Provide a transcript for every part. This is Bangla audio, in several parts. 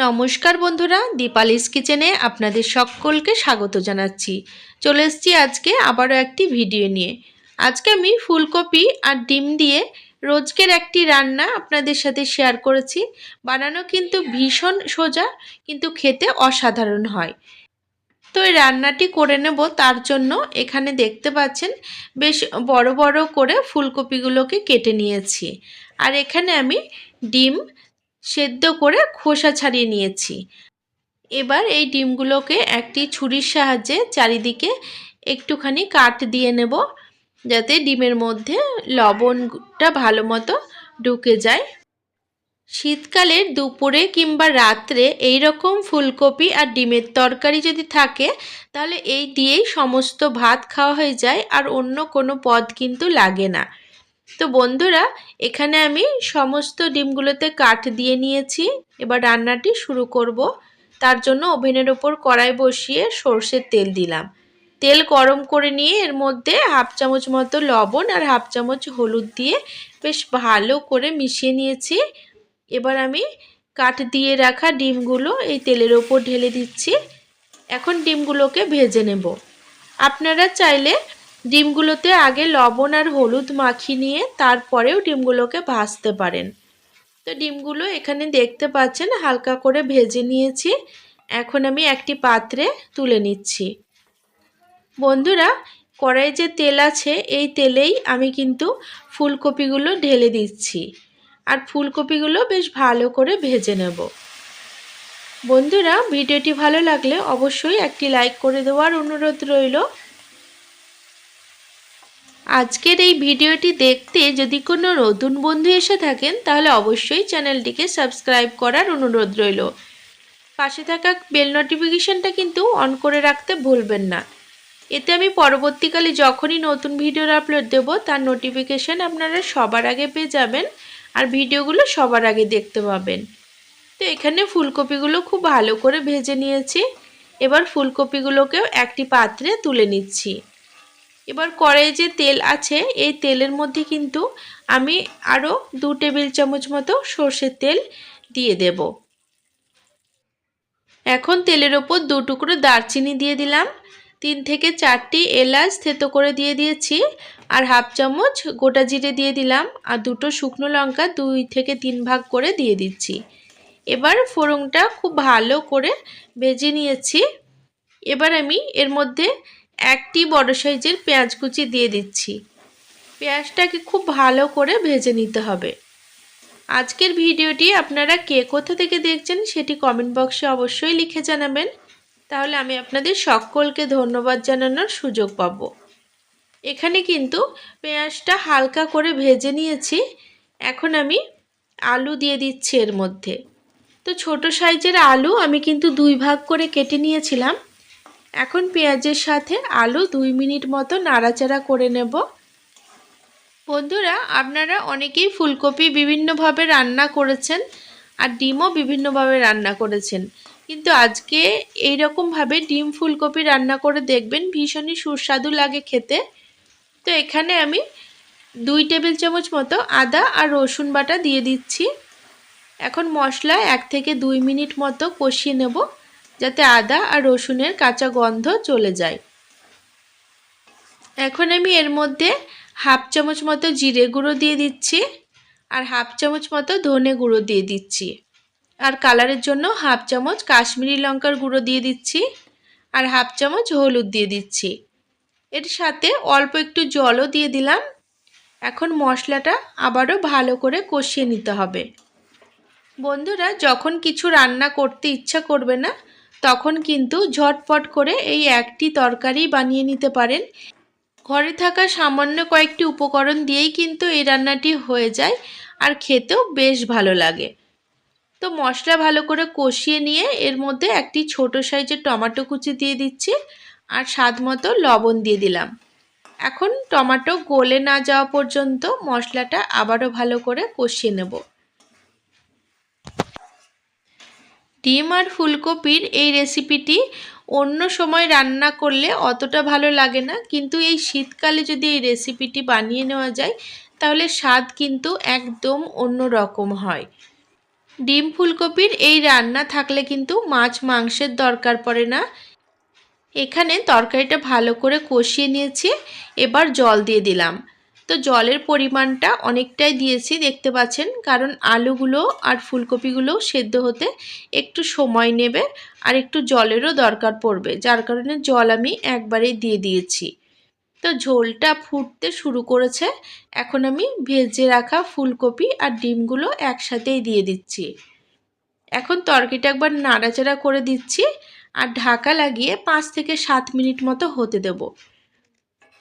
নমস্কার বন্ধুরা, দীপালিস কিচেনে আপনাদের সকলকে স্বাগত জানাচ্ছি। চলে এসেছি আজকে আবারও একটি ভিডিও নিয়ে। আজকে আমি ফুলকপি আর ডিম দিয়ে রোজকের একটি রান্না আপনাদের সাথে শেয়ার করেছি। বানানো কিন্তু ভীষণ সোজা, কিন্তু খেতে অসাধারণ হয়। তো এই রান্নাটি করে নেব, তার জন্য এখানে দেখতে পাচ্ছেন বেশ বড় বড় করে ফুলকপিগুলোকে কেটে নিয়েছি। আর এখানে আমি ডিম সেদ্ধ করে খোসা ছাড়িয়ে নিয়েছি। এবার এই ডিমগুলোকে একটি ছুরির সাহায্যে চারিদিকে একটুখানি কাট দিয়ে নেব, যাতে ডিমের মধ্যে লবণটা ভালো মতো ঢুকে যায়। শীতকালের দুপুরে কিংবা রাত্রে এই রকম ফুলকপি আর ডিমের তরকারি যদি থাকে, তাহলে এই দিয়েই সমস্ত ভাত খাওয়া হয়ে যায়, আর অন্য কোনো পদ কিন্তু লাগে না। তো বন্ধুরা, এখানে আমি সমস্ত ডিমগুলোতে কাট দিয়ে নিয়েছি। এবার রান্নাটি শুরু করব। তার জন্য ওভেনের ওপর কড়াই বসিয়ে সর্ষের তেল দিলাম। তেল গরম করে নিয়ে এর মধ্যে হাফ চামচ মতো লবণ আর হাফ চামচ হলুদ দিয়ে বেশ ভালো করে মিশিয়ে নিয়েছি। এবার আমি কাট দিয়ে রাখা ডিমগুলো এই তেলের ওপর ঢেলে দিচ্ছি। এখন ডিমগুলোকে ভেজে নেব। আপনারা চাইলে ডিমগুলোতে আগে লবণ আর হলুদ মাখিয়ে নিয়ে তারপরেও ডিমগুলোকে ভাজতে পারেন। তো ডিমগুলো এখানে দেখতে পাচ্ছেন হালকা করে ভেজে নিয়েছি। এখন আমি একটি পাত্রে তুলে নিচ্ছি। বন্ধুরা, কড়াইয়ে যে তেল আছে এই তেলেই আমি কিন্তু ফুলকপিগুলো ঢেলে দিচ্ছি, আর ফুলকপিগুলো বেশ ভালো করে ভেজে নেব। বন্ধুরা, ভিডিওটি ভালো লাগলে অবশ্যই একটি লাইক করে দেওয়ার অনুরোধ রইল। আজকের এই ভিডিওটি দেখতে যদি কোনো নতুন বন্ধু এসে থাকেন, তাহলে অবশ্যই চ্যানেলটিকে সাবস্ক্রাইব করার অনুরোধ রইল। পাশে থাকা বেল নোটিফিকেশনটা কিন্তু অন করে রাখতে ভুলবেন না। এতে আমি পরবর্তীকালে যখনই নতুন ভিডিওর আপলোড দেব, তার নোটিফিকেশন আপনারা সবার আগে পেয়ে যাবেন, আর ভিডিওগুলো সবার আগে দেখতে পাবেন। তো এখানে ফুলকপিগুলো খুব ভালো করে ভেজে নিয়েছি। এবার ফুলকপিগুলোকেও একটি পাত্রে তুলে নিচ্ছি। এবার কড়াইয়ে যে তেল আছে এই তেলের মধ্যে কিন্তু আমি আরও 2 টেবিল চামচ মতো সর্ষের তেল দিয়ে দেব। এখন তেলের ওপর 2 টুকরো দারচিনি দিয়ে দিলাম, 3 থেকে 4টি এলাচ থেতো করে দিয়ে দিয়েছি, আর হাফ চামচ গোটা জিরে দিয়ে দিলাম, আর 2টো শুকনো লঙ্কা 2 থেকে 3 ভাগ করে দিয়ে দিচ্ছি। এবার ফোড়নটা খুব ভালো করে ভেজে নিয়েছি। এবার আমি এর মধ্যে একটি বড় সাইজের পেঁয়াজ কুচি দিয়ে দিচ্ছি। পেঁয়াজটাকে খুব ভালো করে ভেজে নিতে হবে। আজকের ভিডিওটি আপনারা কে কোথা থেকে দেখছেন সেটি কমেন্ট বক্সে অবশ্যই লিখে জানাবেন, তাহলে আমি আপনাদের সকলকে ধন্যবাদ জানানোর সুযোগ পাব। এখানে কিন্তু পেঁয়াজটা হালকা করে ভেজে নিয়েছি। এখন আমি আলু দিয়ে দিচ্ছি এর মধ্যে। তো ছোট সাইজের আলু আমি কিন্তু 2 ভাগ করে কেটে নিয়েছিলাম। এখন পেঁয়াজের সাথে আলু 2 মিনিট মতো নাড়াচাড়া করে নেব। বন্ধুরা, আপনারা অনেকেই ফুলকপি বিভিন্নভাবে রান্না করেছেন, আর ডিমও বিভিন্নভাবে রান্না করেছেন, কিন্তু আজকে এই রকমভাবে ডিম ফুলকপি রান্না করে দেখবেন, ভীষণই সুস্বাদু লাগে খেতে। তো এখানে আমি 2 টেবিল চামচ মতো আদা আর রসুন বাটা দিয়ে দিচ্ছি। এখন মশলা 1 থেকে 2 মিনিট মতো কষিয়ে নেব, যাতে আদা আর রসুনের কাঁচা গন্ধ চলে যায়। এখন আমি এর মধ্যে হাফ চামচ মতো জিরে গুঁড়ো দিয়ে দিচ্ছি, আর হাফ চামচ মতো ধনে গুঁড়ো দিয়ে দিচ্ছি, আর কালারের জন্য হাফ চামচ কাশ্মীরি লঙ্কার গুঁড়ো দিয়ে দিচ্ছি, আর হাফ চামচ হলুদ দিয়ে দিচ্ছি। এর সাথে অল্প একটু জলও দিয়ে দিলাম। এখন মশলাটা আবারও ভালো করে কষিয়ে নিতে হবে। বন্ধুরা, যখন কিছু রান্না করতে ইচ্ছা করবে না, তখন কিন্তু ঝটপট করে এই একটি তরকারি বানিয়ে নিতে পারেন। ঘরে থাকা সামান্য কয়েকটি উপকরণ দিয়েই কিন্তু এই রান্নাটি হয়ে যায়, আর খেতেও বেশ ভালো লাগে। তো মশলা ভালো করে কষিয়ে নিয়ে এর মধ্যে একটি ছোট সাইজের টমেটো কুচি দিয়ে দিচ্ছি, আর স্বাদ মতো লবণ দিয়ে দিলাম। এখন টমেটো গলে না যাওয়া পর্যন্ত মশলাটা আবারও ভালো করে কষিয়ে নেব। ডিম আর ফুলকপির এই রেসিপিটি অন্য সময় রান্না করলে অতটা ভালো লাগে না, কিন্তু এই শীতকালে যদি এই রেসিপিটি বানিয়ে নেওয়া যায়, তাহলে স্বাদ কিন্তু একদম অন্য রকম হয়। ডিম ফুলকপির এই রান্না থাকলে কিন্তু মাছ মাংসের দরকার পড়ে না। এখানে তরকারিটা ভালো করে কষিয়ে নিয়েছি, এবার জল দিয়ে দিলাম। তো জলের পরিমাণটা অনেকটাই দিয়েছি দেখতে পাচ্ছেন, কারণ আলুগুলো আর ফুলকপিগুলো সেদ্ধ হতে একটু সময় নেবে আর একটু জলেরও দরকার পড়বে, যার কারণে জল আমি একবারেই দিয়ে দিয়েছি। তো ঝোলটা ফুটতে শুরু করেছে, এখন আমি ভেজে রাখা ফুলকপি আর ডিমগুলো একসাথেই দিয়ে দিচ্ছি। এখন তরকারিটা একবার নাড়াচাড়া করে দিচ্ছি আর ঢাকা লাগিয়ে 5 থেকে 7 মিনিট মতো হতে দেব।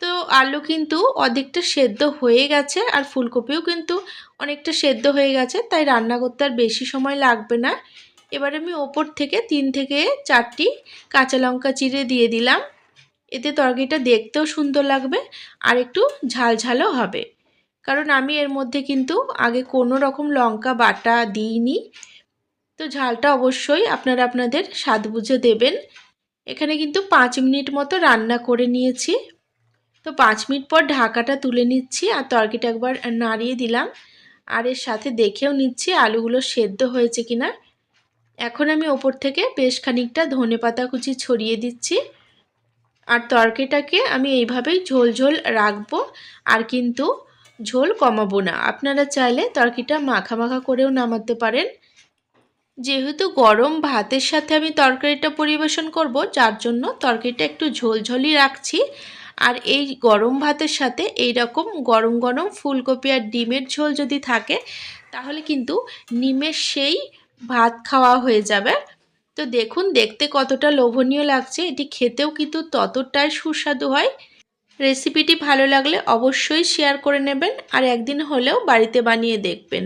তো আলু কিন্তু অর্ধেকটা সেদ্ধ হয়ে গেছে আর ফুলকপিও কিন্তু অনেকটা সেদ্ধ হয়ে গেছে, তাই রান্না করতে আর বেশি সময় লাগবে না। এবার আমি ওপর থেকে 3 থেকে 4টি কাঁচা লঙ্কা চিড়ে দিয়ে দিলাম। এতে তরকারিটা দেখতেও সুন্দর লাগবে আর একটু ঝালঝালও হবে, কারণ আমি এর মধ্যে কিন্তু আগে কোনো রকম লঙ্কা বাটা দিইনি। তো ঝালটা অবশ্যই আপনারা আপনাদের স্বাদ বুঝে দেবেন। এখানে কিন্তু 5 মিনিট মতো রান্না করে নিয়েছি। তো 5 মিনিট পর ঢাকাটা তুলে নিচ্ছি আর তরকারিটা একবার নাড়িয়ে দিলাম আর এর সাথে দেখেও নিচ্ছি আলুগুলো সেদ্ধ হয়েছে কিনা। এখন আমি ওপর থেকে বেশ খানিকটা ধনেপাতা কুচি ছড়িয়ে দিচ্ছি আর তরকারিটাকে আমি এইভাবেই ঝোল ঝোল রাখবো আর কিন্তু ঝোল কমাবো না। আপনারা চাইলে তরকারিটা মাখা মাখা করেও নামাতে পারেন। যেহেতু গরম ভাতের সাথে আমি তরকারিটা পরিবেশন করব, যার জন্য তরকারিটা একটু ঝোলঝোলই রাখছি। আর এই গরম ভাতের সাথে এই রকম গরম গরম ফুলকপি আর ডিমের ঝোল যদি থাকে, তাহলে কিন্তু নিমেষেই ভাত খাওয়া হয়ে যাবে। তো দেখুন দেখতে কতটা লোভনীয় লাগছে, এটি খেতেও কিন্তু ততটাই সুস্বাদু হয়। রেসিপিটি ভালো লাগলে অবশ্যই শেয়ার করে নেবেন আর একদিন হলেও বাড়িতে বানিয়ে দেখবেন।